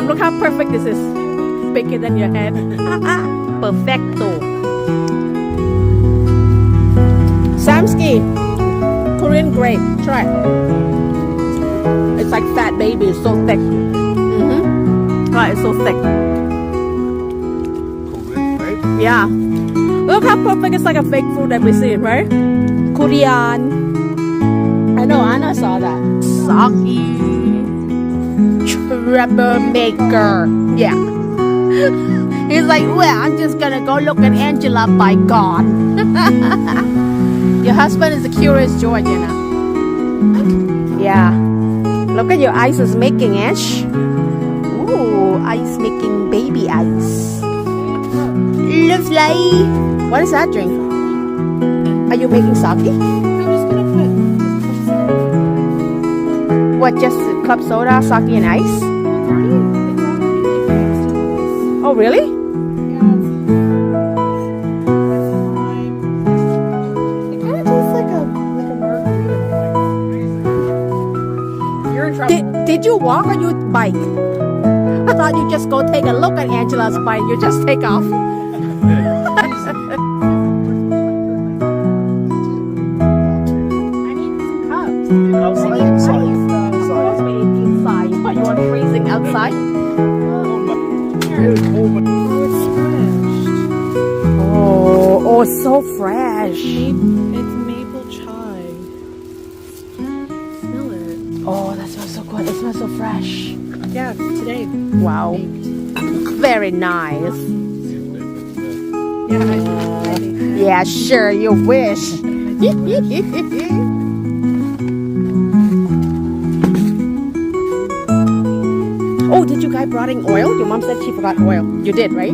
Mom, look how perfect this is. Bigger than your head. Perfecto. Samsky, Korean grape. Try it. It's like fat baby. It's so thick. Right, it's so thick. Korean grape? Yeah. Look how perfect. It's like a fake fruit that we see, right? Korean. I know, Anna saw that. Saki. Troublemaker. Yeah. He's like, well, I'm just gonna go look at Angela by God. Your husband is a curious George, you know. Yeah. Look at your ice is making, Ash. Ooh, ice making baby ice. Lovely. What is that drink? Are you making sake? I'm just gonna put What, just club soda, sake, and ice? Oh, really? it kind of tastes like a margarita. You're in trouble. Did you walk or you bike? I thought you just go take a look at Angela's bike. You just take off. Outside, inside. Inside. But you want freezing outside? Oh, so fresh. It's maple chai. Smell it. Oh, that smells so good. It smells so fresh. Yeah, today. Wow. Very nice. Yeah. Yeah, sure, you wish. Oh, did you guys brought in oil? Your mom said she forgot oil. You did, right?